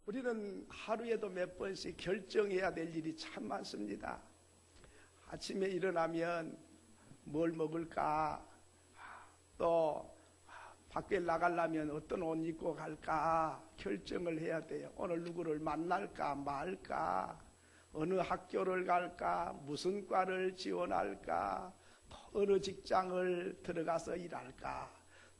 우리는 하루에도 몇 번씩 결정해야 될 일이 참 많습니다. 아침에 일어나면 뭘 먹을까? 또 밖에 나가려면 어떤 옷 입고 갈까? 결정을 해야 돼요. 오늘 누구를 만날까 말까? 어느 학교를 갈까? 무슨 과를 지원할까? 어느 직장을 들어가서 일할까?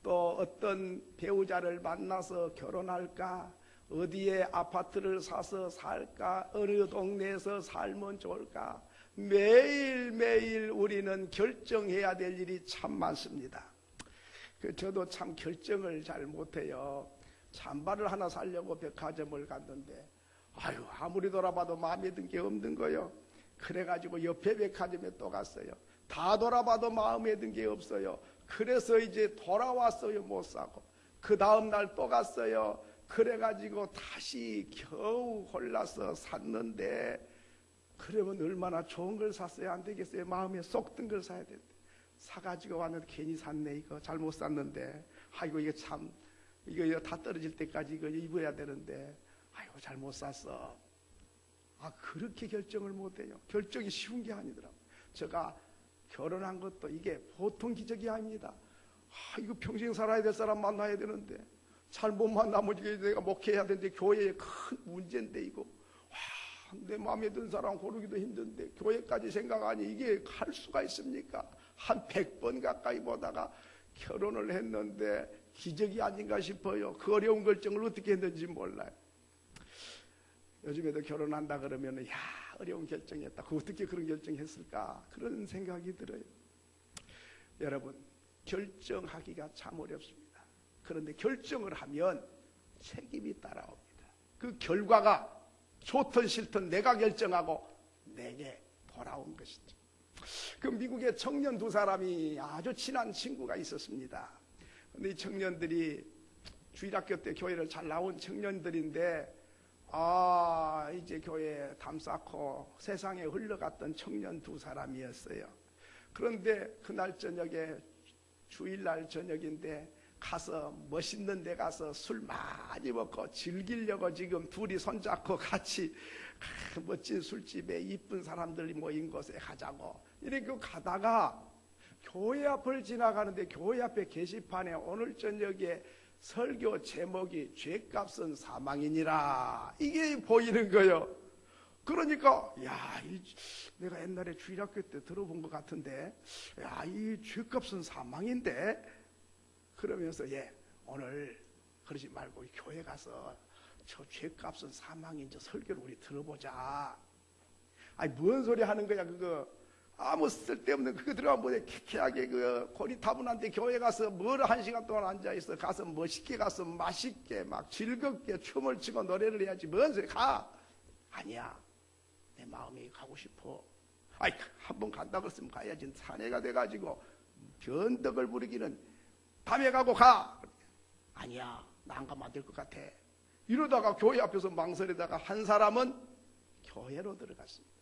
또 어떤 배우자를 만나서 결혼할까? 어디에 아파트를 사서 살까? 어느 동네에서 살면 좋을까? 매일매일 우리는 결정해야 될 일이 참 많습니다. 저도 참 결정을 잘 못해요. 잠바를 하나 사려고 백화점을 갔는데 아무리 돌아봐도 마음에 든 게 없는 거요. 그래가지고 옆에 백화점에 또 갔어요. 다 돌아봐도 마음에 든 게 없어요. 그래서 이제 돌아왔어요. 못 사고. 그 다음날 또 갔어요. 그래가지고 다시 겨우 골라서 샀는데, 그러면 얼마나 좋은 걸 샀어야 안 되겠어요? 마음에 쏙 든 걸 사야 되는데. 사가지고 왔는데 괜히 샀네. 이거 잘못 샀는데. 아이고 이거 참 이거 다 떨어질 때까지 이거 입어야 되는데 아이고 잘못 샀어. 그렇게 결정을 못해요. 결정이 쉬운 게 아니더라고요. 제가 결혼한 것도 이게 보통 기적이 아닙니다. 이거 평생 살아야 될 사람 만나야 되는데 잘못 만나면 내가 목회해야 되는데 교회에 큰 문제인데 이거 내 마음에 든 사람 고르기도 힘든데 교회까지 생각하니 이게 할 수가 있습니까? 한 100번 가까이 보다가 결혼을 했는데 기적이 아닌가 싶어요. 그 어려운 결정을 어떻게 했는지 몰라요. 요즘에도 결혼한다 그러면 어려운 결정이었다. 어떻게 그런 결정했을까? 그런 생각이 들어요. 여러분, 결정하기가 참 어렵습니다. 그런데 결정을 하면 책임이 따라옵니다. 그 결과가 좋든 싫든 내가 결정하고 내게 돌아온 것이죠. 그 미국의 청년 두 사람이 아주 친한 친구가 있었습니다. 근데 이 청년들이 주일학교 때 교회를 잘 나온 청년들인데 이제 교회에 담 쌓고 세상에 흘러갔던 청년 두 사람이었어요. 그런데 그날 저녁에 주일날 저녁인데 가서 멋있는 데 가서 술 많이 먹고 즐기려고 지금 둘이 손잡고 같이 멋진 술집에 이쁜 사람들이 모인 곳에 가자고 이렇게 가다가 교회 앞을 지나가는데 교회 앞에 게시판에 오늘 저녁에 설교 제목이 죄값은 사망이니라 이게 보이는 거예요. 그러니까 내가 옛날에 주일학교 때 들어본 것 같은데 이 죄값은 사망인데 그러면서 오늘 그러지 말고 교회 가서 저 죄값은 사망인 설교를 우리 들어보자. 뭔 소리 하는 거야 그거. 아무 쓸데없는 그거 들어가면 뭐래. 쾌쾌하게 고리타분한데 교회 가서 뭘 1시간 동안 앉아있어. 가서 멋있게 가서 맛있게 막 즐겁게 춤을 추고 노래를 해야지. 뭔 소리 가. 아니야, 내 마음이 가고 싶어. 한번 간다고 했으면 가야지. 사내가 돼가지고 변덕을 부리기는 밤에 가고 가. 아니야, 나 안 가면 안 될 것 같아. 이러다가 교회 앞에서 망설이다가 한 사람은 교회로 들어갔습니다.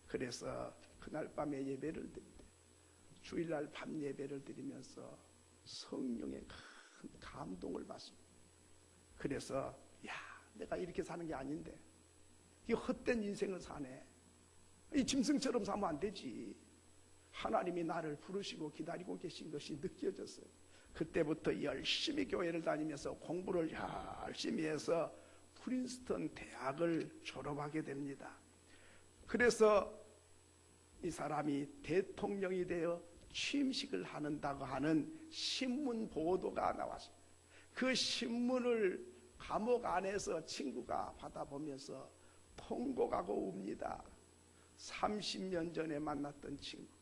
그래서 그날 밤에 예배를 드립니다. 주일날 밤 예배를 드리면서 성령의 큰 감동을 받습니다. 그래서 내가 이렇게 사는 게 아닌데 이 헛된 인생을 사네. 이 짐승처럼 살면 안 되지. 하나님이 나를 부르시고 기다리고 계신 것이 느껴졌어요. 그때부터 열심히 교회를 다니면서 공부를 열심히 해서 프린스턴 대학을 졸업하게 됩니다. 그래서 이 사람이 대통령이 되어 취임식을 한다고 하는 신문 보도가 나왔습니다. 그 신문을 감옥 안에서 친구가 받아보면서 통곡하고 웁니다. 30년 전에 만났던 친구.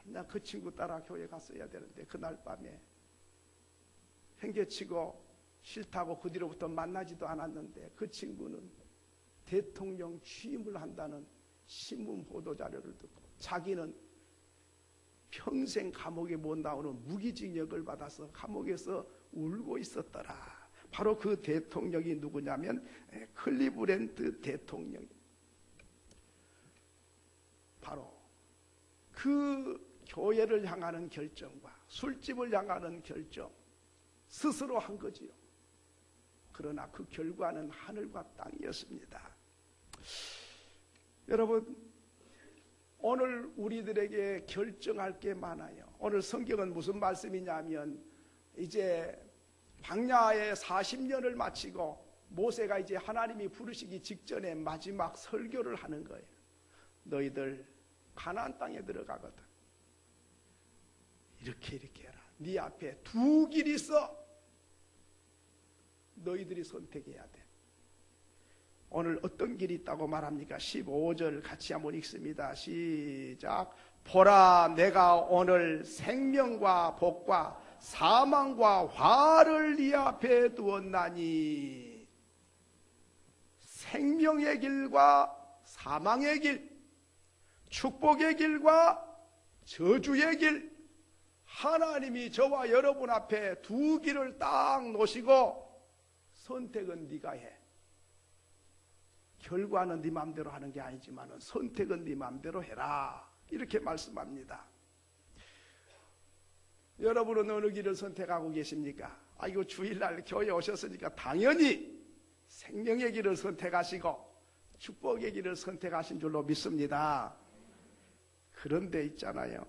나 그 친구 따라 교회 갔어야 되는데 그날 밤에 행개치고 싫다고 그 뒤로부터 만나지도 않았는데 그 친구는 대통령 취임을 한다는 신문 보도 자료를 듣고 자기는 평생 감옥에 못 나오는 무기징역을 받아서 감옥에서 울고 있었더라. 바로 그 대통령이 누구냐면 클리브랜드 대통령. 바로 그 교회를 향하는 결정과 술집을 향하는 결정 스스로 한 거지요. 그러나 그 결과는 하늘과 땅이었습니다. 여러분, 오늘 우리들에게 결정할 게 많아요. 오늘 성경은 무슨 말씀이냐면 이제 광야에 40년을 마치고 모세가 이제 하나님이 부르시기 직전에 마지막 설교를 하는 거예요. 너희들 가나안 땅에 들어가거든. 이렇게 해라. 네 앞에 두 길이 있어. 너희들이 선택해야 돼. 오늘 어떤 길이 있다고 말합니까? 15절 같이 한번 읽습니다. 시작. 보라, 내가 오늘 생명과 복과 사망과 화를 네 앞에 두었나니. 생명의 길과 사망의 길, 축복의 길과 저주의 길, 하나님이 저와 여러분 앞에 두 길을 딱 놓으시고 선택은 네가 해. 결과는 네 마음대로 하는 게 아니지만 선택은 네 마음대로 해라. 이렇게 말씀합니다. 여러분은 어느 길을 선택하고 계십니까? 이거 주일날 교회 오셨으니까 당연히 생명의 길을 선택하시고 축복의 길을 선택하신 줄로 믿습니다. 그런데 있잖아요.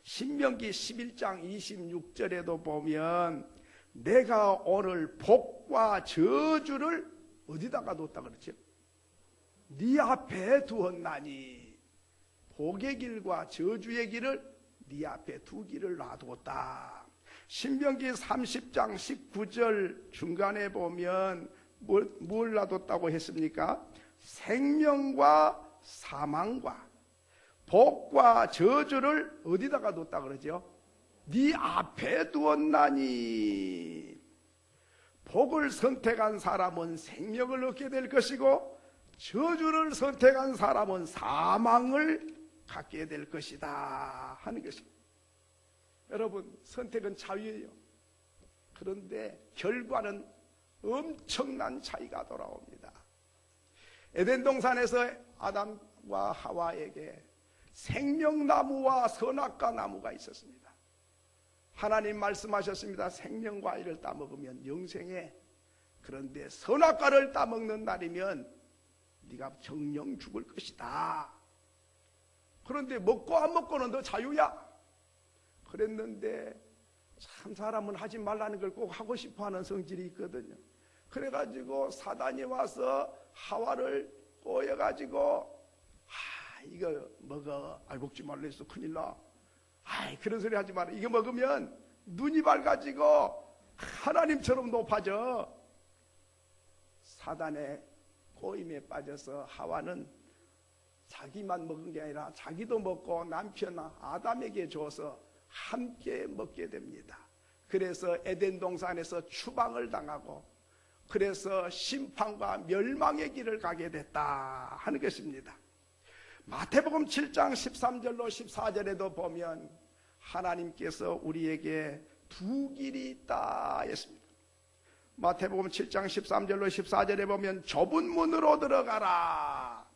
신명기 11장 26절에도 보면 내가 오늘 복과 저주를 어디다가 뒀다 그러죠? 네 앞에 두었나니. 복의 길과 저주의 길을 네 앞에 두 길을 놔두었다. 신명기 30장 19절 중간에 보면 뭘 놔뒀다고 했습니까? 생명과 사망과 복과 저주를 어디다가 뒀다 그러죠? 네 앞에 두었나니. 복을 선택한 사람은 생명을 얻게 될 것이고 저주를 선택한 사람은 사망을 갖게 될 것이다 하는 것입니다. 여러분, 선택은 자유예요. 그런데 결과는 엄청난 차이가 돌아옵니다. 에덴 동산에서 아담과 하와에게 생명나무와 선악과 나무가 있었습니다. 하나님 말씀하셨습니다. 생명과일을 따먹으면 영생해. 그런데 선악과를 따먹는 날이면 네가 정령 죽을 것이다. 그런데 먹고 안 먹고는 너 자유야. 그랬는데 참 사람은 하지 말라는 걸 꼭 하고 싶어하는 성질이 있거든요. 그래가지고 사단이 와서 하와를 꼬여가지고 이거 먹어. 먹지 말라 했어. 큰일 나. 그런 소리 하지 마라. 이거 먹으면 눈이 밝아지고 하나님처럼 높아져. 사단의 꼬임에 빠져서 하와는 자기만 먹은 게 아니라 자기도 먹고 남편 아담에게 줘서 함께 먹게 됩니다. 그래서 에덴 동산에서 추방을 당하고 그래서 심판과 멸망의 길을 가게 됐다 하는 것입니다. 마태복음 7장 13절로 14절에도 보면 하나님께서 우리에게 두 길이 있다 했습니다. 마태복음 7장 13절로 14절에 보면 좁은 문으로 들어가라.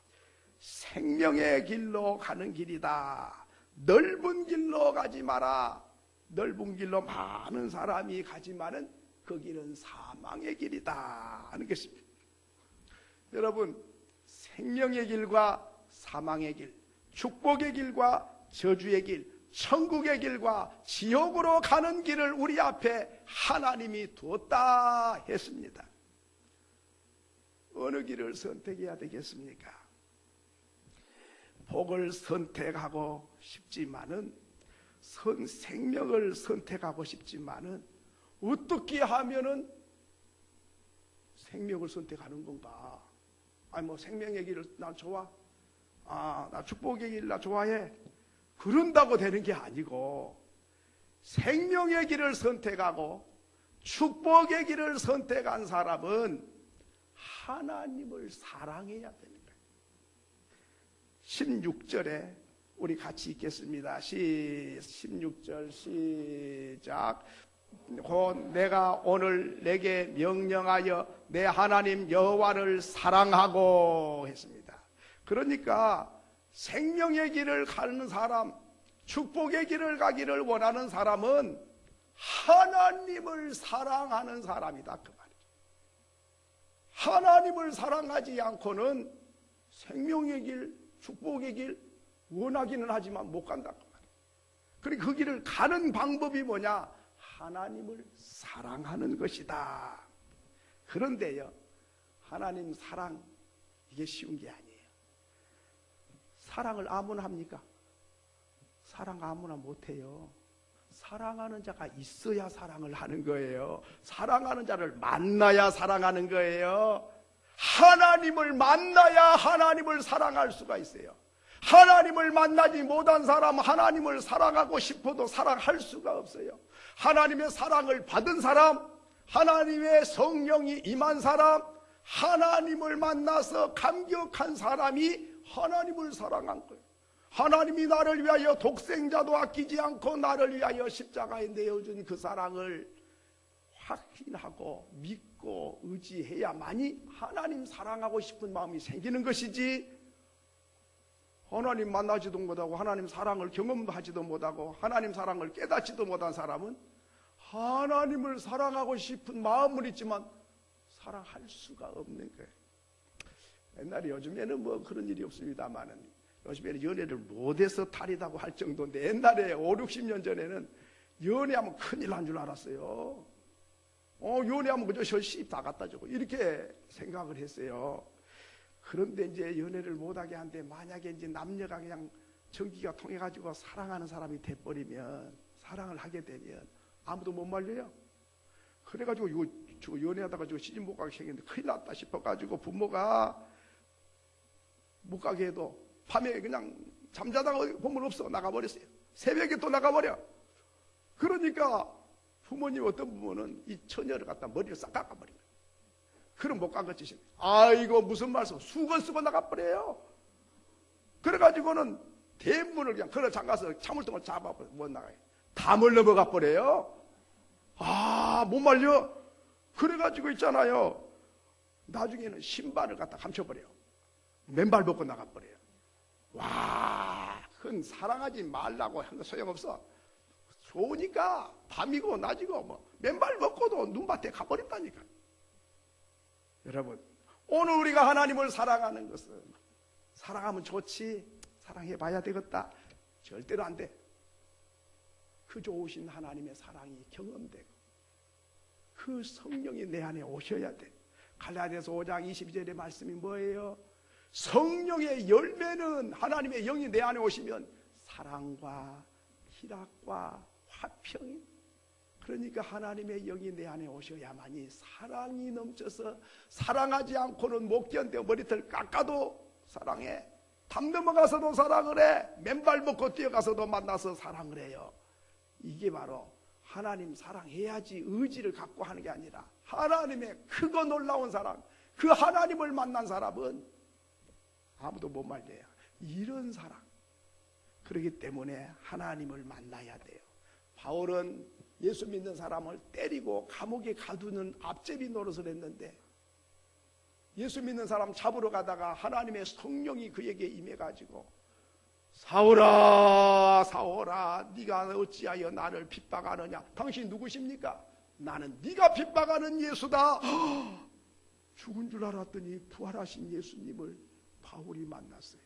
생명의 길로 가는 길이다. 넓은 길로 가지 마라. 넓은 길로 많은 사람이 가지만은 그 길은 사망의 길이다 하는 것입니다. 여러분, 생명의 길과 사망의 길, 축복의 길과 저주의 길, 천국의 길과 지옥으로 가는 길을 우리 앞에 하나님이 두었다 했습니다. 어느 길을 선택해야 되겠습니까? 복을 선택하고 싶지만은 생명을 선택하고 싶지만은 어떻게 하면은 생명을 선택하는 건가? 생명의 길을 나 좋아. 나 축복의 길 나 좋아해. 그런다고 되는 게 아니고 생명의 길을 선택하고 축복의 길을 선택한 사람은 하나님을 사랑해야 되는 거예요. 16절에 우리 같이 읽겠습니다. 16절 시작. 곧 내가 오늘 내게 명령하여 내 하나님 여호와를 사랑하고 했습니다. 그러니까 생명의 길을 가는 사람, 축복의 길을 가기를 원하는 사람은 하나님을 사랑하는 사람이다 그 말이죠. 하나님을 사랑하지 않고는 생명의 길, 축복의 길 원하기는 하지만 못 간다. 그러니까 그 길을 가는 방법이 뭐냐? 하나님을 사랑하는 것이다. 그런데요, 하나님 사랑, 이게 쉬운 게 아니에요. 사랑을 아무나 합니까? 사랑 아무나 못해요. 사랑하는 자가 있어야 사랑을 하는 거예요. 사랑하는 자를 만나야 사랑하는 거예요. 하나님을 만나야 하나님을 사랑할 수가 있어요. 하나님을 만나지 못한 사람, 하나님을 사랑하고 싶어도 사랑할 수가 없어요. 하나님의 사랑을 받은 사람, 하나님의 성령이 임한 사람, 하나님을 만나서 감격한 사람이 하나님을 사랑한 거예요. 하나님이 나를 위하여 독생자도 아끼지 않고 나를 위하여 십자가에 내어준 그 사랑을 확신하고 믿고 의지해야만이 하나님 사랑하고 싶은 마음이 생기는 것이지, 하나님 만나지도 못하고 하나님 사랑을 경험하지도 못하고 하나님 사랑을 깨닫지도 못한 사람은 하나님을 사랑하고 싶은 마음은 있지만 사랑할 수가 없는 거예요. 옛날에, 요즘에는 뭐 그런 일이 없습니다만은, 요즘에는 연애를 못해서 탈이다고 할 정도인데, 옛날에 5, 60년 전에는 연애하면 큰일 난 줄 알았어요. 연애하면 그저 시집 다 갖다 주고 이렇게 생각을 했어요. 그런데 이제 연애를 못하게 하는데, 만약에 이제 남녀가 그냥 전기가 통해가지고 사랑하는 사람이 돼버리면, 사랑을 하게 되면 아무도 못 말려요. 그래가지고 저 연애하다가 저 시집 못 가게 생겼는데 큰일 났다 싶어가지고 부모가 못 가게 해도 밤에 그냥 잠자다가 보면 없어, 나가버렸어요. 새벽에 또 나가버려. 그러니까 부모님, 어떤 부모는 이 처녀를 갖다 머리를 싹 깎아버립니다. 그럼 못 간 것 짓이, 아이고 무슨 말씀, 수건 쓰고 나가버려요. 그래가지고는 대문을 그냥 걸어 잠가서 차물통을 잡아버려, 못 나가요. 담을 넘어가 버려요. 못 말려. 그래가지고 있잖아요, 나중에는 신발을 갖다 감춰버려요. 맨발 벗고 나가버려요. 와, 그건 사랑하지 말라고 한 거 소용없어. 좋으니까 밤이고 낮이고 뭐 맨발 벗고도 눈밭에 가버린다니까. 여러분, 오늘 우리가 하나님을 사랑하는 것은, 사랑하면 좋지, 사랑해봐야 되겠다, 절대로 안 돼. 그 좋으신 하나님의 사랑이 경험되고 그 성령이 내 안에 오셔야 돼. 갈라디아서 5장 22절의 말씀이 뭐예요? 성령의 열매는, 하나님의 영이 내 안에 오시면 사랑과 희락과 화평이, 그러니까 하나님의 영이 내 안에 오셔야만이 사랑이 넘쳐서, 사랑하지 않고는 못 견뎌. 머리털 깎아도 사랑해, 담 넘어가서도 사랑을 해, 맨발 벗고 뛰어가서도 만나서 사랑을 해요. 이게 바로 하나님 사랑해야지 의지를 갖고 하는 게 아니라, 하나님의 크고 놀라운 사랑, 그 하나님을 만난 사람은 아무도 못 말려요. 이런 사랑. 그렇기 때문에 하나님을 만나야 돼요. 바울은 예수 믿는 사람을 때리고 감옥에 가두는 앞제비 노릇을 했는데, 예수 믿는 사람 잡으러 가다가 하나님의 성령이 그에게 임해가지고, 사울아 사울아, 네가 어찌하여 나를 핍박하느냐. 당신 누구십니까? 나는 네가 핍박하는 예수다. 죽은 줄 알았더니 부활하신 예수님을 바울이 만났어요.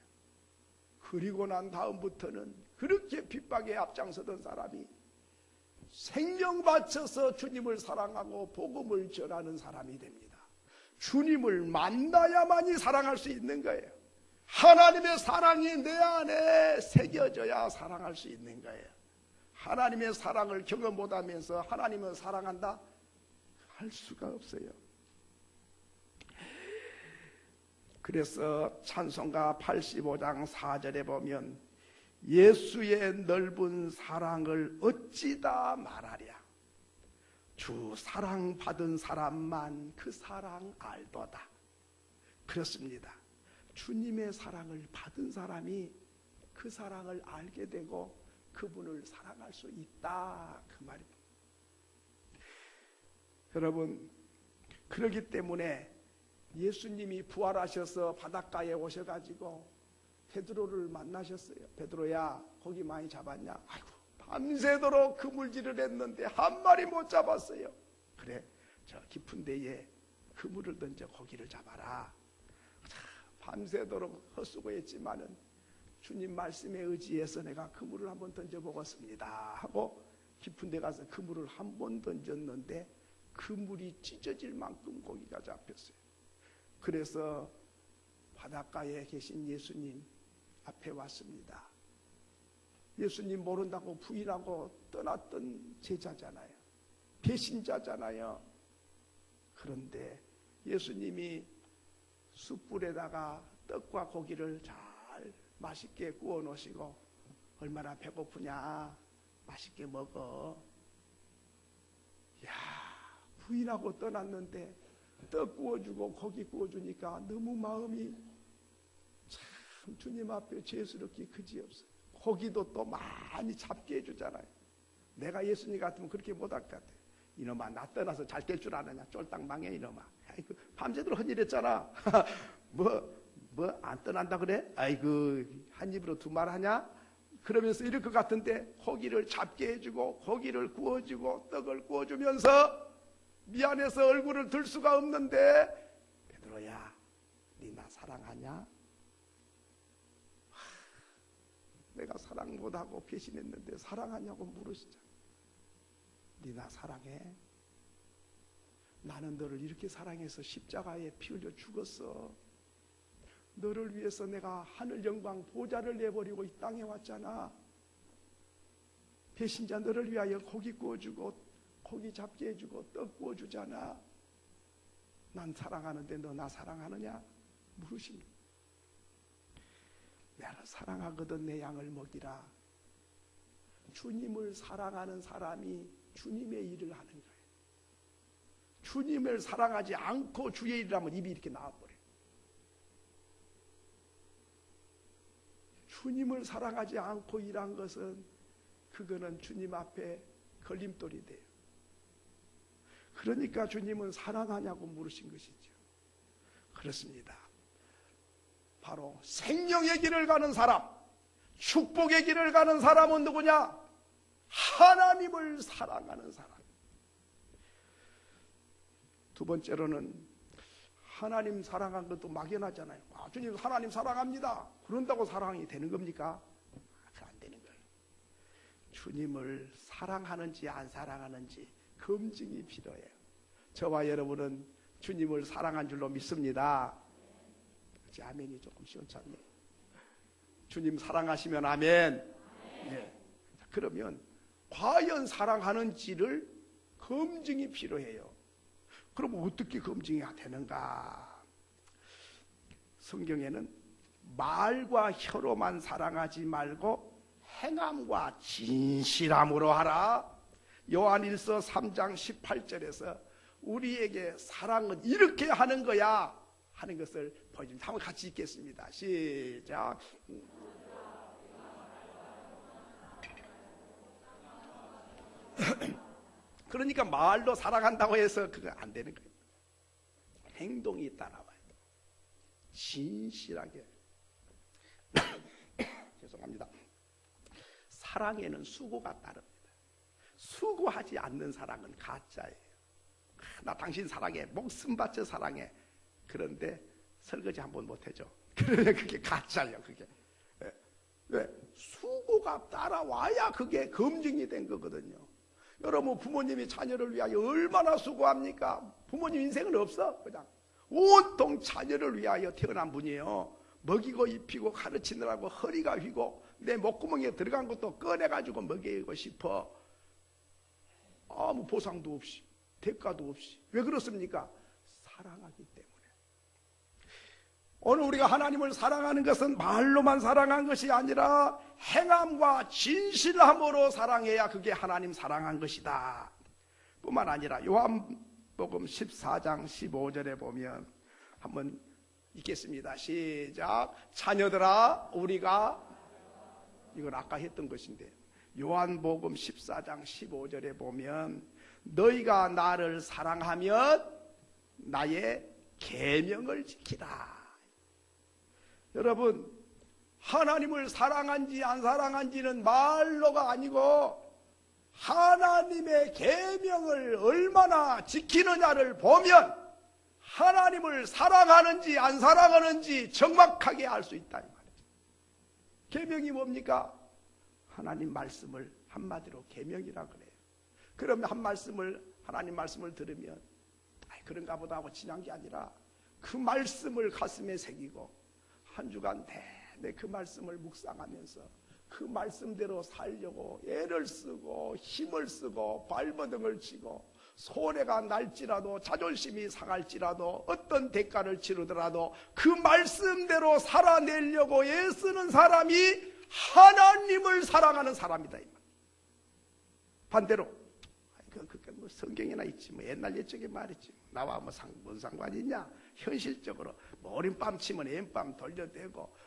그리고 난 다음부터는 그렇게 핍박에 앞장서던 사람이 생명 바쳐서 주님을 사랑하고 복음을 전하는 사람이 됩니다. 주님을 만나야만이 사랑할 수 있는 거예요. 하나님의 사랑이 내 안에 새겨져야 사랑할 수 있는 거예요. 하나님의 사랑을 경험 못하면서 하나님을 사랑한다? 할 수가 없어요. 그래서 찬송가 85장 4절에 보면, 예수의 넓은 사랑을 어찌다 말하랴. 주 사랑 받은 사람만 그 사랑 알도다. 그렇습니다. 주님의 사랑을 받은 사람이 그 사랑을 알게 되고 그분을 사랑할 수 있다, 그 말입니다. 여러분, 그렇기 때문에 예수님이 부활하셔서 바닷가에 오셔가지고 베드로를 만나셨어요. 베드로야, 고기 많이 잡았냐? 아이고, 밤새도록 그물질을 했는데 한 마리 못 잡았어요. 그래, 저 깊은 데에 그물을 던져 고기를 잡아라. 밤새도록 헛수고했지만은 주님 말씀에 의지해서 내가 그물을 한번 던져보겠습니다 하고 깊은 데 가서 그물을 한번 던졌는데 그물이 찢어질 만큼 고기가 잡혔어요. 그래서 바닷가에 계신 예수님 앞에 왔습니다. 예수님 모른다고 부인하고 떠났던 제자잖아요. 배신자잖아요. 그런데 예수님이 숯불에다가 떡과 고기를 잘 맛있게 구워 놓으시고 얼마나 배고프냐 맛있게 먹어. 야, 부인하고 떠났는데 떡 구워주고 고기 구워주니까 너무 마음이 참 주님 앞에 죄스럽기 그지없어요. 고기도 또 많이 잡게 해주잖아요. 내가 예수님 같으면 그렇게 못할 것 같아요. 이놈아 나 떠나서 잘 될 줄 아느냐 쫄딱 망해 이놈아. 아이고 밤새도록 헌일했잖아. 뭐 안 떠난다 그래? 아이고 한 입으로 두 말 하냐? 그러면서 이럴 것 같은데 고기를 잡게 해주고 고기를 구워주고 떡을 구워주면서 미안해서 얼굴을 들 수가 없는데 베드로야 니 나 사랑하냐? 내가 사랑 못하고 배신했는데 사랑하냐고 물으시잖아. 니 나 사랑해? 나는 너를 이렇게 사랑해서 십자가에 피 흘려 죽었어. 너를 위해서 내가 하늘 영광 보좌를 내버리고 이 땅에 왔잖아. 배신자 너를 위하여 고기 구워주고 고기 잡게 해주고 떡 구워주잖아. 난 사랑하는데 너 나 사랑하느냐? 물으십니다. 내가 사랑하거든 내 양을 먹이라. 주님을 사랑하는 사람이 주님의 일을 하는 거예요. 주님을 사랑하지 않고 주의 일을 하면 입이 이렇게 나와버려요. 주님을 사랑하지 않고 일한 것은 그거는 주님 앞에 걸림돌이 돼요. 그러니까 주님은 사랑하냐고 물으신 것이죠. 그렇습니다. 바로 생명의 길을 가는 사람, 축복의 길을 가는 사람은 누구냐? 하나님을 사랑하는 사람. 두 번째로는 하나님 사랑한 것도 막연하잖아요. 아, 주님 하나님 사랑합니다. 그런다고 사랑이 되는 겁니까? 안 되는 거예요. 주님을 사랑하는지 안 사랑하는지 검증이 필요해요. 저와 여러분은 주님을 사랑한 줄로 믿습니다. 아멘이 조금 시원찮네. 주님 사랑하시면 아멘. 예. 그러면 과연 사랑하는지를 검증이 필요해요. 그럼 어떻게 검증이 되는가? 성경에는 말과 혀로만 사랑하지 말고 행함과 진실함으로 하라. 요한일서 3장 18절에서 우리에게 사랑은 이렇게 하는 거야 하는 것을 보여줍니다. 한번 같이 읽겠습니다. 시작. 그러니까 말로 사랑한다고 해서 그거 안 되는 거예요. 행동이 따라와요. 진실하게. 죄송합니다. 사랑에는 수고가 따릅니다. 수고하지 않는 사랑은 가짜예요. 나 당신 사랑해. 목숨 바쳐 사랑해. 그런데 설거지 한번 못해줘. 그러면 그게 가짜예요. 그게. 왜? 수고가 따라와야 그게 검증이 된 거거든요. 여러분 부모님이 자녀를 위하여 얼마나 수고합니까? 부모님 인생은 없어. 그냥 온통 자녀를 위하여 태어난 분이에요. 먹이고 입히고 가르치느라고 허리가 휘고 내 목구멍에 들어간 것도 꺼내가지고 먹이고 싶어. 아무 보상도 없이 대가도 없이. 왜 그렇습니까? 사랑하기 때문에. 오늘 우리가 하나님을 사랑하는 것은 말로만 사랑한 것이 아니라 행함과 진실함으로 사랑해야 그게 하나님 사랑한 것이다. 뿐만 아니라 요한복음 14장 15절에 보면 한번 읽겠습니다. 시작. 자녀들아 우리가, 이건 아까 했던 것인데 요한복음 14장 15절에 보면 너희가 나를 사랑하면 나의 계명을 지키라. 여러분 하나님을 사랑한지 안 사랑한지는 말로가 아니고 하나님의 계명을 얼마나 지키느냐를 보면 하나님을 사랑하는지 안 사랑하는지 정확하게 알 수 있다 이 말이죠. 계명이 뭡니까? 하나님 말씀을 한마디로 계명이라 그래요. 그러면 하나님 말씀을 들으면 그런가 보다 하고 지난 게 아니라 그 말씀을 가슴에 새기고 한 주간 내내 그 말씀을 묵상하면서 그 말씀대로 살려고 애를 쓰고 힘을 쓰고 발버둥을 치고 손해가 날지라도 자존심이 상할지라도 어떤 대가를 치르더라도 그 말씀대로 살아내려고 애쓰는 사람이 하나님을 사랑하는 사람이다 이 말. 반대로 그게 뭐 성경에나 있지 뭐 옛날 옛적의 말이지 나와 뭔 상관이 있냐. 현실적으로 머리밤 치면 엠밤 돌려대고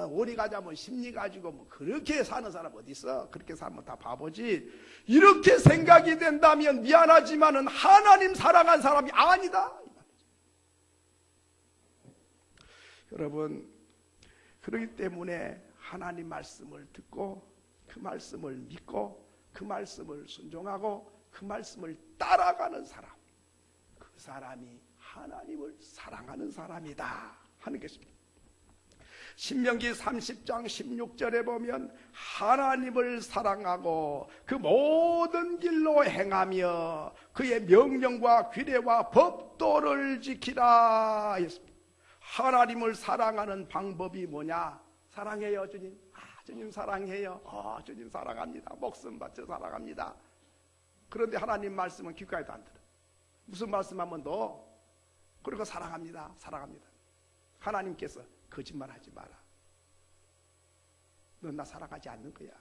오리 가자면 심리 가지고 뭐 그렇게 사는 사람 어디 있어? 그렇게 살면 다 바보지. 이렇게 생각이 된다면 미안하지만은 하나님 사랑한 사람이 아니다. 여러분, 그렇기 때문에 하나님 말씀을 듣고 그 말씀을 믿고 그 말씀을 순종하고 그 말씀을 따라가는 사람, 그 사람이 하나님을 사랑하는 사람이다 하는 것입니다. 신명기 30장 16절에 보면 하나님을 사랑하고 그 모든 길로 행하며 그의 명령과 규례와 법도를 지키라 했습니다. 하나님을 사랑하는 방법이 뭐냐? 사랑해요 주님. 주님 사랑해요. 주님 사랑합니다. 목숨 바쳐 사랑합니다. 그런데 하나님 말씀은 귓가에도 안 들어. 무슨 말씀하면 너 그리고 사랑합니다. 사랑합니다. 하나님께서 거짓말하지 마라. 넌 나 사랑하지 않는 거야.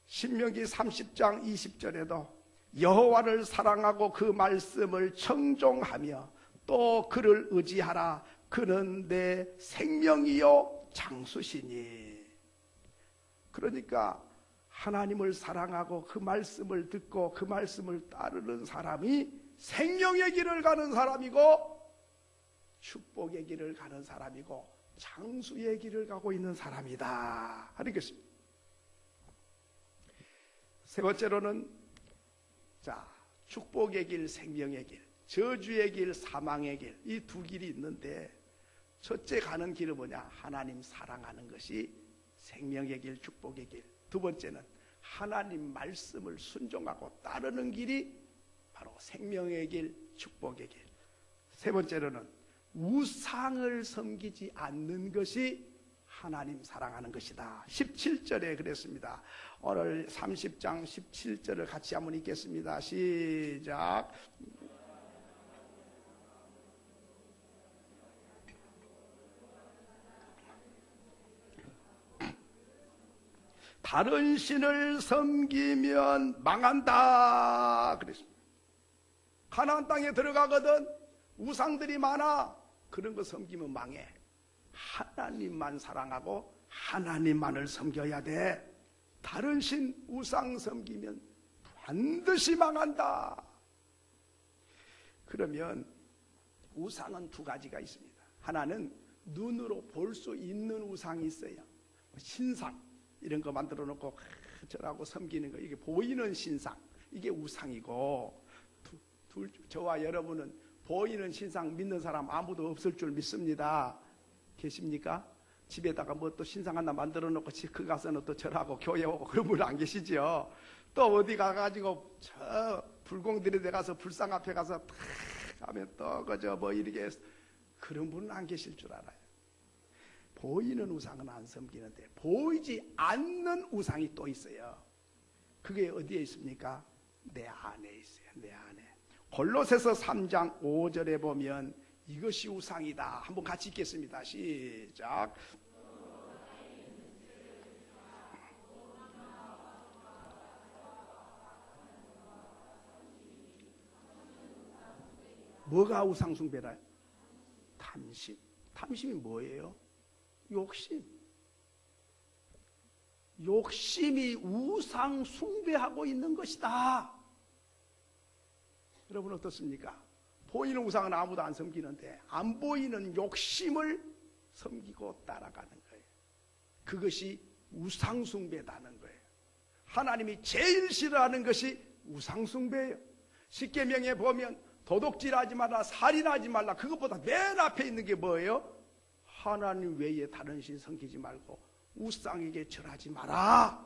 신명기 30장 20절에도 여호와를 사랑하고 그 말씀을 청종하며 또 그를 의지하라. 그는 내 생명이요 장수시니. 그러니까 하나님을 사랑하고 그 말씀을 듣고 그 말씀을 따르는 사람이 생명의 길을 가는 사람이고 축복의 길을 가는 사람이고 장수의 길을 가고 있는 사람이다 하는 것입니다. 세 번째로는 축복의 길, 생명의 길, 저주의 길, 사망의 길, 이 두 길이 있는데 첫째 가는 길은 뭐냐? 하나님 사랑하는 것이 생명의 길, 축복의 길. 두 번째는 하나님 말씀을 순종하고 따르는 길이 바로 생명의 길, 축복의 길. 세 번째로는 우상을 섬기지 않는 것이 하나님 사랑하는 것이다. 17절에 그랬습니다. 오늘 30장 17절을 같이 한번 읽겠습니다. 시작. 다른 신을 섬기면 망한다 그랬습니다. 가나안 땅에 들어가거든 우상들이 많아. 그런 거 섬기면 망해. 하나님만 사랑하고 하나님만을 섬겨야 돼. 다른 신 우상 섬기면 반드시 망한다. 그러면 우상은 두 가지가 있습니다. 하나는 눈으로 볼 수 있는 우상이 있어요. 신상 이런 거 만들어 놓고 저라고 섬기는 거, 이게 보이는 신상, 이게 우상이고, 저와 여러분은 보이는 신상 믿는 사람 아무도 없을 줄 믿습니다. 계십니까? 집에다가 뭐 또 신상 하나 만들어 놓고 그 가서는 또 절하고 교회 오고 그런 분 안 계시죠? 또 어디 가가지고 저 불공들이 돼 가서 불상 앞에 가서 탁 하면 또 그저 뭐 이렇게 그런 분은 안 계실 줄 알아요. 보이는 우상은 안 섬기는데 보이지 않는 우상이 또 있어요. 그게 어디에 있습니까? 내 안에 있어요. 내 안에. 골로새서 3장 5절에 보면 이것이 우상이다. 한번 같이 읽겠습니다. 시작. 뭐가 우상 숭배라? 탐심. 탐심이 뭐예요? 욕심. 욕심이 우상 숭배하고 있는 것이다. 여러분 어떻습니까? 보이는 우상은 아무도 안 섬기는데 안 보이는 욕심을 섬기고 따라가는 거예요. 그것이 우상 숭배다는 거예요. 하나님이 제일 싫어하는 것이 우상숭배예요. 십계명에 보면 도둑질하지 말라, 살인하지 말라. 그것보다 맨 앞에 있는 게 뭐예요? 하나님 외에 다른 신 섬기지 말고 우상에게 절하지 마라.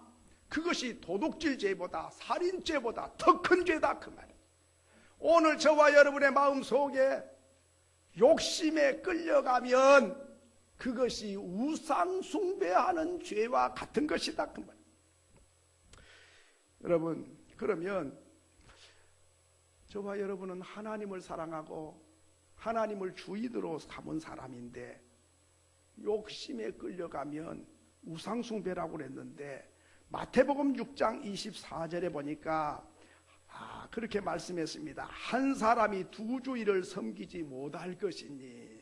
그것이 도둑질 죄보다 살인죄보다 더 큰 죄다 그 말이에요. 오늘 저와 여러분의 마음속에 욕심에 끌려가면 그것이 우상숭배하는 죄와 같은 것이다 그 말이에요. 여러분, 그러면 저와 여러분은 하나님을 사랑하고 하나님을 주인으로 삼은 사람인데 욕심에 끌려가면 우상숭배라고 그랬는데 마태복음 6장 24절에 보니까 그렇게 말씀했습니다. 한 사람이 두 주인을 섬기지 못할 것이니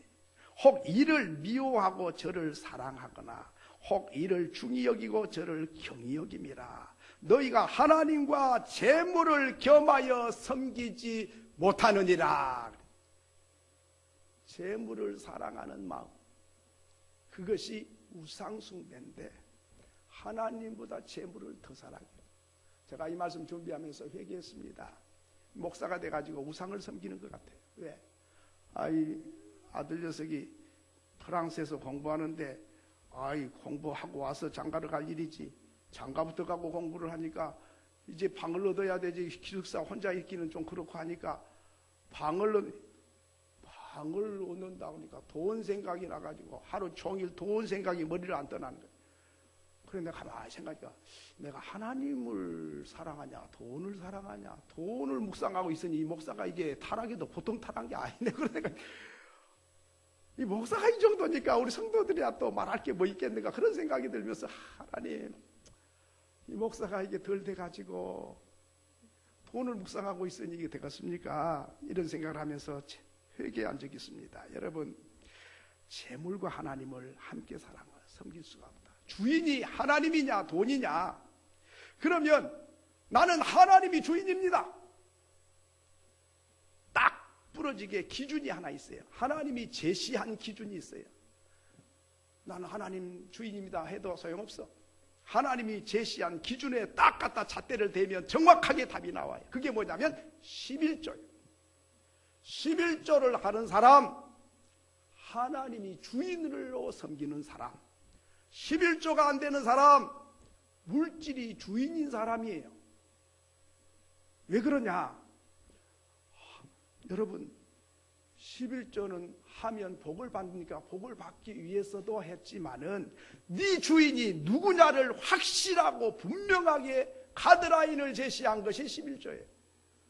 혹 이를 미워하고 저를 사랑하거나 혹 이를 중히 여기고 저를 경히 여김이라. 너희가 하나님과 재물을 겸하여 섬기지 못하느니라. 재물을 사랑하는 마음, 그것이 우상숭배인데 하나님보다 재물을 더 사랑해요. 제가 이 말씀 준비하면서 회개했습니다. 목사가 돼가지고 우상을 섬기는 것 같아요. 왜? 아들 녀석이 프랑스에서 공부하는데 공부하고 와서 장가를 갈 일이지, 장가부터 가고 공부를 하니까 이제 방을 얻어야 되지, 기숙사 혼자 있기는 좀 그렇고 하니까 방을 얻는다 그러니까 돈 생각이 나가지고 하루 종일 돈 생각이 머리를 안 떠나는 거예요. 그런데 가만히 생각하니까 내가 하나님을 사랑하냐 돈을 사랑하냐, 돈을 묵상하고 있으니 이 목사가 이게 타락해도 보통 타락한 게 아니네. 그러니까 이 목사가 이 정도니까 우리 성도들이야 또 말할 게 뭐 있겠는가 그런 생각이 들면서 하나님, 이 목사가 이게 덜 돼가지고 돈을 묵상하고 있으니 이게 되겠습니까? 이런 생각을 하면서 회개한 적이 있습니다. 여러분, 재물과 하나님을 함께 사랑하며 섬길 수가 없다. 주인이 하나님이냐 돈이냐? 그러면 나는 하나님이 주인입니다. 딱 부러지게 기준이 하나 있어요. 하나님이 제시한 기준이 있어요. 나는 하나님 주인입니다 해도 소용없어. 하나님이 제시한 기준에 딱 갖다 잣대를 대면 정확하게 답이 나와요. 그게 뭐냐면 11조예요. 11조를 하는 사람, 하나님이 주인으로 섬기는 사람. 11조가 안 되는 사람, 물질이 주인인 사람이에요. 왜 그러냐? 여러분, 11조는 하면 복을 받으니까 복을 받기 위해서도 했지만은 네 주인이 누구냐를 확실하고 분명하게 가드라인을 제시한 것이 11조예요.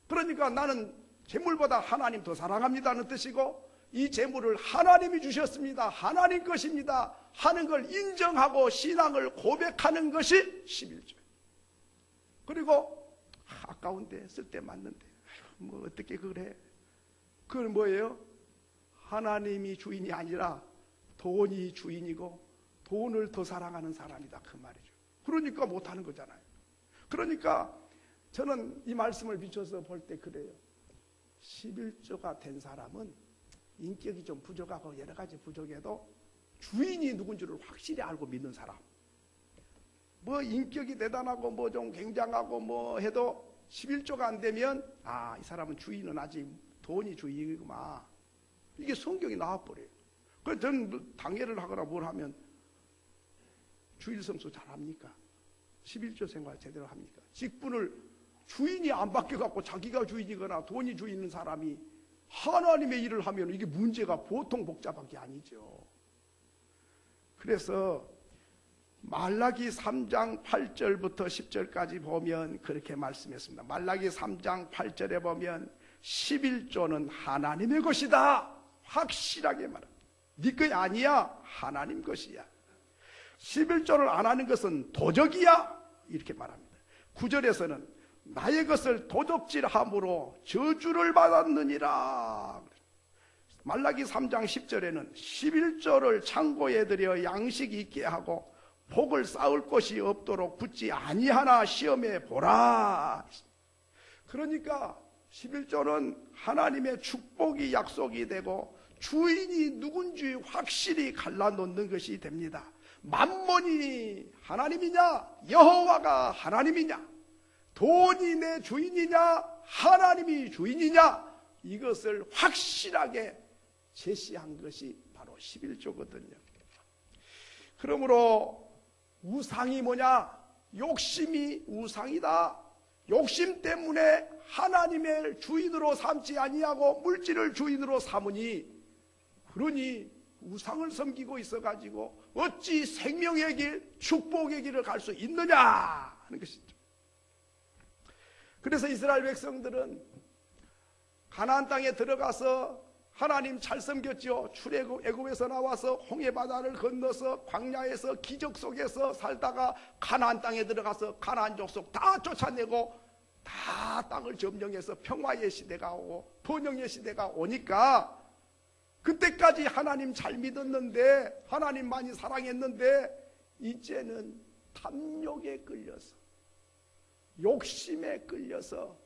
그러니까 나는 재물보다 하나님 더 사랑합니다는 뜻이고, 이 재물을 하나님이 주셨습니다, 하나님 것입니다 하는 걸 인정하고 신앙을 고백하는 것이 11조예요. 그리고 아까운데 쓸데 맞는데 뭐 어떻게 그래? 그건 뭐예요? 하나님이 주인이 아니라 돈이 주인이고 돈을 더 사랑하는 사람이다 그 말이죠. 그러니까 못하는 거잖아요. 그러니까 저는 이 말씀을 비춰서 볼 때 그래요. 11조가 된 사람은 인격이 좀 부족하고 여러 가지 부족해도 주인이 누군지를 확실히 알고 믿는 사람. 뭐 인격이 대단하고 뭐 좀 굉장하고 뭐 해도 11조가 안 되면 이 사람은 주인은 아직 돈이 주인이구만. 이게 성경이 나와버려요. 그래서 저는 당회를 하거나 뭘 하면 주일 성수 잘합니까? 11조 생활 제대로 합니까? 직분을 주인이 안 바뀌어갖고 자기가 주인이거나 돈이 주인인 사람이 하나님의 일을 하면 이게 문제가 보통 복잡한 게 아니죠. 그래서 말라기 3장 8절부터 10절까지 보면 그렇게 말씀했습니다. 말라기 3장 8절에 보면 11조는 하나님의 것이다 확실하게 말합니다. 네 것이 아니야, 하나님 것이야. 11조를 안 하는 것은 도적이야 이렇게 말합니다. 9절에서는 나의 것을 도적질함으로 저주를 받았느니라. 말라기 3장 10절에는 11조를 창고에 들여 양식 있게 하고 복을 쌓을 곳이 없도록 붙지 아니하나 시험해 보라. 그러니까 11조는 하나님의 축복이 약속이 되고 주인이 누군지 확실히 갈라놓는 것이 됩니다. 만몬이 하나님이냐 여호와가 하나님이냐, 돈이 내 주인이냐 하나님이 주인이냐 이것을 확실하게 제시한 것이 바로 11조거든요. 그러므로 우상이 뭐냐? 욕심이 우상이다. 욕심 때문에 하나님의 주인으로 삼지 아니하고 물질을 주인으로 삼으니, 그러니 우상을 섬기고 있어가지고 어찌 생명의 길, 축복의 길을 갈 수 있느냐 하는 것이죠. 그래서 이스라엘 백성들은 가나안 땅에 들어가서 하나님 잘 섬겼죠. 출애굽 애굽에서 나와서 홍해바다를 건너서 광야에서 기적 속에서 살다가 가나안 땅에 들어가서 가나안 족속 다 쫓아내고 다 땅을 점령해서 평화의 시대가 오고 번영의 시대가 오니까 그때까지 하나님 잘 믿었는데, 하나님 많이 사랑했는데 이제는 탐욕에 끌려서, 욕심에 끌려서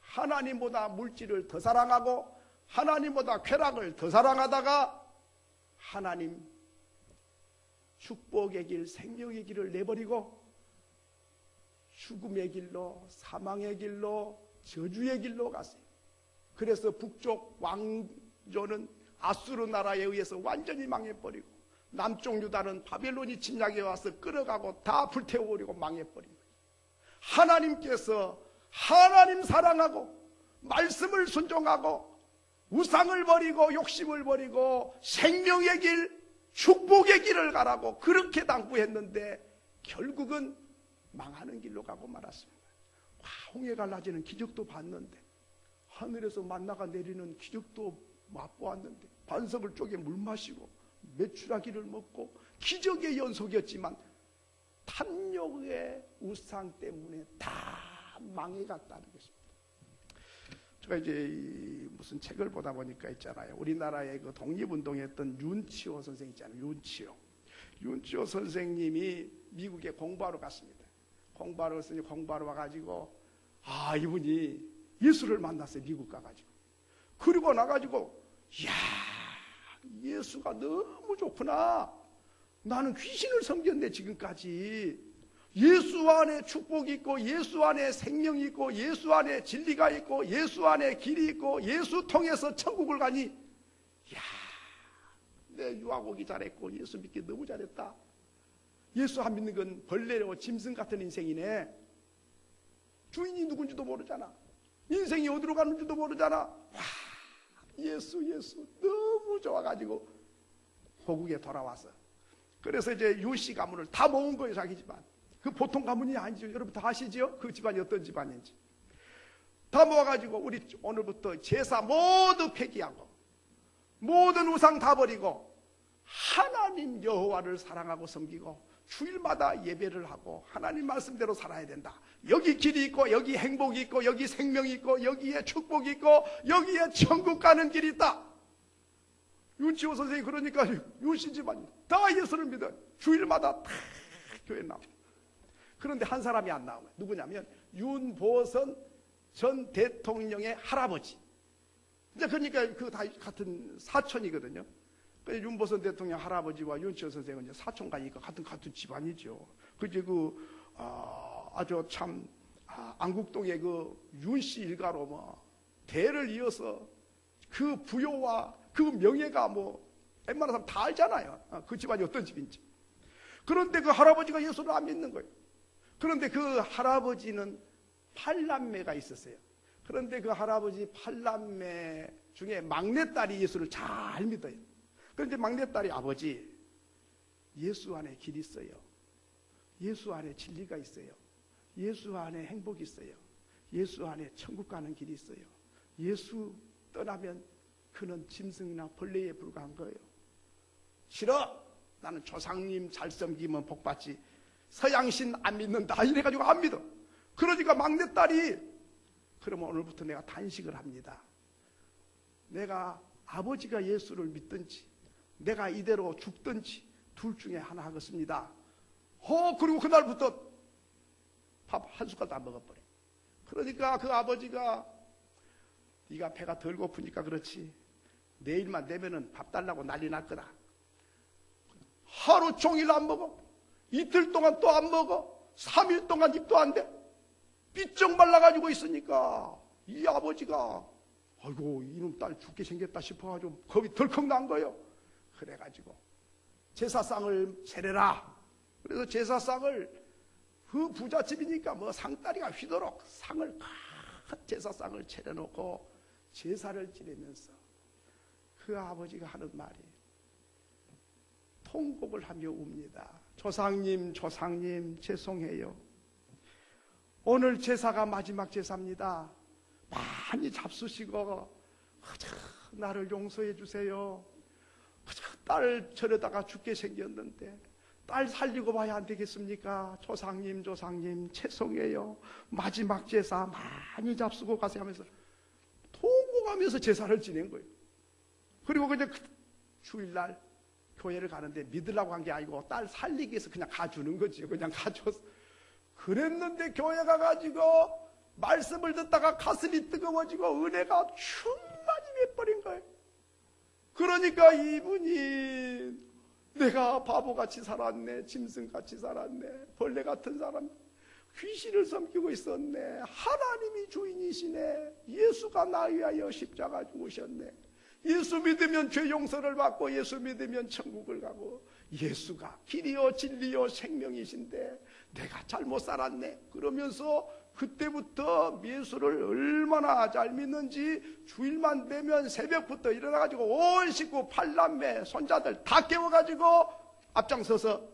하나님보다 물질을 더 사랑하고 하나님보다 쾌락을 더 사랑하다가 하나님 축복의 길, 생명의 길을 내버리고 죽음의 길로, 사망의 길로, 저주의 길로 갔어요. 그래서 북쪽 왕조는 아수르 나라에 의해서 완전히 망해버리고, 남쪽 유다는 바벨론이 침략해 와서 끌어가고 다 불태워버리고 망해버린 거예요. 하나님께서 하나님 사랑하고 말씀을 순종하고 우상을 버리고 욕심을 버리고 생명의 길, 축복의 길을 가라고 그렇게 당부했는데 결국은 망하는 길로 가고 말았습니다. 홍해 갈라지는 기적도 봤는데, 하늘에서 만나가 내리는 기적도 맛보았는데, 반석을 쪼개 물 마시고 메추라기를 먹고 기적의 연속이었지만 탐욕의 우상 때문에 다 망해갔다는 것입니다. 제가 이제 무슨 책을 보다 보니까 있잖아요. 우리나라의 그 독립운동했던 윤치호 선생 있잖아요. 윤치호 선생님이 미국에 공부하러 갔습니다. 공부하러 와가지고, 이분이 예수를 만났어요. 미국 가가지고. 그리고 나가지고, 이야, 예수가 너무 좋구나. 나는 귀신을 섬겼네, 지금까지. 예수 안에 축복이 있고, 예수 안에 생명이 있고, 예수 안에 진리가 있고, 예수 안에 길이 있고, 예수 통해서 천국을 가니, 이야, 내 유학 오기 잘했고, 예수 믿기 너무 잘했다. 예수 안 믿는 건 벌레고 짐승 같은 인생이네. 주인이 누군지도 모르잖아. 인생이 어디로 가는지도 모르잖아. 와, 예수 너무 좋아가지고 고국에 돌아와서, 그래서 이제 유씨 가문을 다 모은 거예요. 자기 집안. 그 보통 가문이 아니죠. 여러분 다 아시죠? 그 집안이 어떤 집안인지. 다 모아가지고 우리 오늘부터 제사 모두 폐기하고 모든 우상 다 버리고 하나님 여호와를 사랑하고 섬기고 주일마다 예배를 하고 하나님 말씀대로 살아야 된다. 여기 길이 있고, 여기 행복이 있고, 여기 생명이 있고, 여기에 축복이 있고, 여기에 천국 가는 길이 있다. 윤치호 선생이 그러니까 윤씨 집안이 다 예수를 믿어요. 주일마다 다 교회 나와요. 그런데 한 사람이 안 나와요. 누구냐면 윤보선 전 대통령의 할아버지. 그러니까 그 다 같은 사촌이거든요. 윤보선 대통령 할아버지와 윤치호 선생은 이제 사촌가니까 같은 집안이죠. 그제 아주 참 안국동의 그 윤씨 일가로 뭐 대를 이어서 그 부요와 그 명예가 뭐 웬만한 사람 다 알잖아요. 그 집안이 어떤 집인지. 그런데 그 할아버지가 예수를 안 믿는 거예요. 그런데 그 할아버지는 8남매가 있었어요. 그런데 그 할아버지 8남매 중에 막내딸이 예수를 잘 믿어요. 그런데 막내딸이, 아버지, 예수 안에 길이 있어요. 예수 안에 진리가 있어요. 예수 안에 행복이 있어요. 예수 안에 천국 가는 길이 있어요. 예수 떠나면 그는 짐승이나 벌레에 불과한 거예요. 싫어. 나는 조상님 잘 섬기면 복받지. 서양신 안 믿는다. 이래가지고 안 믿어. 그러니까 막내딸이, 그러면 오늘부터 내가 단식을 합니다. 내가 아버지가 예수를 믿든지 내가 이대로 죽든지 둘 중에 하나 하겠습니다. 그리고 그날부터 밥 한 숟갈도 안 먹어버려. 그러니까 그 아버지가, 네가 배가 덜 고프니까 그렇지, 내일만 되면은 밥 달라고 난리 날 거다. 하루 종일 안 먹어. 이틀 동안 또 안 먹어. 3일 동안 입도 안 돼. 삐쩍 말라가지고 있으니까 이 아버지가 아이고 이놈 딸 죽게 생겼다 싶어가지고 겁이 덜컥 난 거예요. 그래가지고 제사상을 차려라. 그래서 제사상을 그 부잣집이니까 뭐 상다리가 휘도록 상을 큰 제사상을 차려놓고 제사를 지내면서 그 아버지가 하는 말이 통곡을 하며 웁니다. 조상님, 조상님, 죄송해요. 오늘 제사가 마지막 제사입니다. 많이 잡수시고 나를 용서해 주세요. 딸 저러다가 죽게 생겼는데 딸 살리고 봐야 안 되겠습니까? 조상님, 조상님, 죄송해요. 마지막 제사 많이 잡수고 가세요 하면서 통곡하면서 제사를 지낸 거예요. 그리고 그냥 주일날 교회를 가는데 믿으려고 한 게 아니고 딸 살리기 위해서 그냥 가주는 거지. 그냥 가줘서. 그랬는데 교회 가가지고 말씀을 듣다가 가슴이 뜨거워지고 은혜가 충만히 맺버린 거예요. 그러니까 이분이 내가 바보같이 살았네, 짐승같이 살았네, 벌레 같은 사람, 귀신을 섬기고 있었네, 하나님이 주인이시네, 예수가 나 위하여 십자가 죽으셨네, 예수 믿으면 죄 용서를 받고 예수 믿으면 천국을 가고 예수가 길이요 진리요 생명이신데 내가 잘못 살았네. 그러면서 그때부터 예수를 얼마나 잘 믿는지 주일만 되면 새벽부터 일어나가지고 온 식구 팔남매 손자들 다 깨워가지고 앞장서서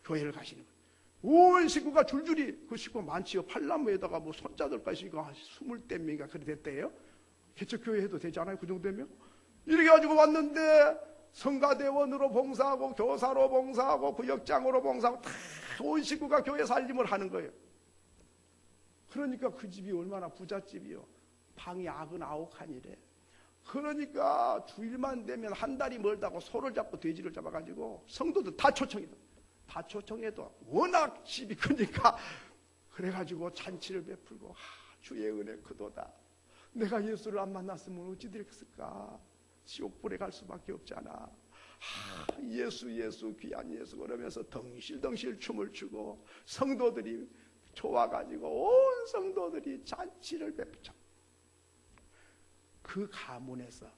교회를 가시는 거예요. 온 식구가 줄줄이, 그 식구 많지요. 팔남매에다가 뭐 손자들까지 20대 명인가 그렇게 됐대요. 개척교회 해도 되지 않아요? 그 정도면? 이렇게 가지고 왔는데 성가대원으로 봉사하고 교사로 봉사하고 구역장으로 봉사하고 다 온 식구가 교회 살림을 하는 거예요. 그러니까 그 집이 얼마나 부잣집이요. 방이 99칸이래. 그러니까 주일만 되면 한 달이 멀다고 소를 잡고 돼지를 잡아가지고 성도들 다 초청이다. 다 초청해도 워낙 집이 크니까 그래가지고 잔치를 베풀고 주의 은혜 크도다. 내가 예수를 안 만났으면 어찌 됐을까. 지옥불에 갈 수밖에 없잖아. 예수 예수 귀한 예수 그러면서 덩실덩실 춤을 추고 성도들이 좋아가지고 온 성도들이 잔치를 베푸죠. 그 가문에서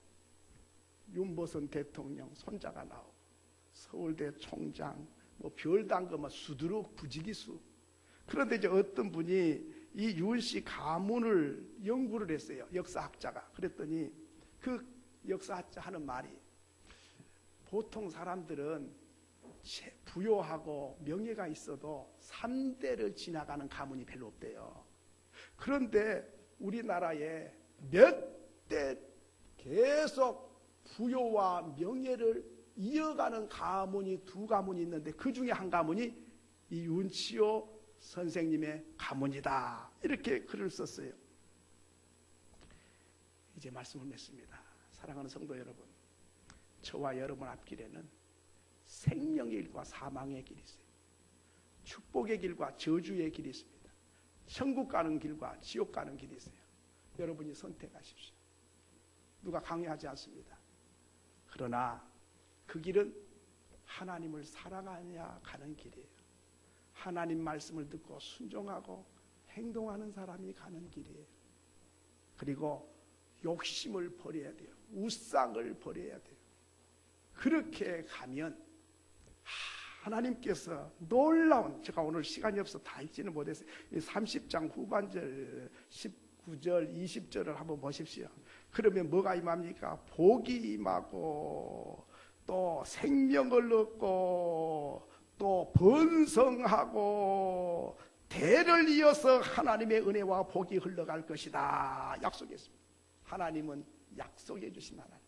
윤보선 대통령 손자가 나오고 서울대 총장 뭐 별단 거 수두룩 부지기수. 그런데 이제 어떤 분이 이 윤씨 가문을 연구를 했어요. 역사학자가. 그랬더니 그 역사학자 하는 말이 보통 사람들은 부요하고 명예가 있어도 3대를 지나가는 가문이 별로 없대요. 그런데 우리나라에 몇 대 계속 부요와 명예를 이어가는 가문이 두 가문이 있는데 그 중에 한 가문이 이 윤치호 선생님의 가문이다. 이렇게 글을 썼어요. 이제 말씀을 맺습니다. 사랑하는 성도 여러분, 저와 여러분 앞길에는 생명의 길과 사망의 길이 있어요. 축복의 길과 저주의 길이 있습니다. 천국 가는 길과 지옥 가는 길이 있어요. 여러분이 선택하십시오. 누가 강요하지 않습니다. 그러나 그 길은 하나님을 사랑하냐 가는 길이에요. 하나님 말씀을 듣고 순종하고 행동하는 사람이 가는 길이에요. 그리고 욕심을 버려야 돼요. 우상을 버려야 돼요. 그렇게 가면 하나님께서 놀라운, 제가 오늘 시간이 없어 다 읽지는 못했어요. 30장 후반절 19절 20절을 한번 보십시오. 그러면 뭐가 임합니까? 복이 임하고 또 생명을 얻고 또 번성하고 대를 이어서 하나님의 은혜와 복이 흘러갈 것이다 약속했습니다. 하나님은 약속해 주신 하나님.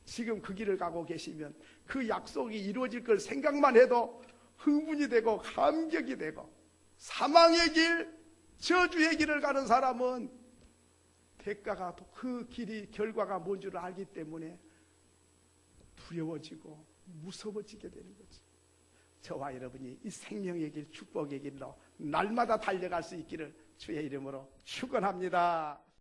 지금 그 길을 가고 계시면 그 약속이 이루어질 걸 생각만 해도 흥분이 되고 감격이 되고, 사망의 길, 저주의 길을 가는 사람은 대가가, 그 길이 결과가 뭔 줄 알기 때문에 두려워지고 무서워지게 되는 거지. 저와 여러분이 이 생명의 길, 축복의 길로 날마다 달려갈 수 있기를 주의 이름으로 축원합니다.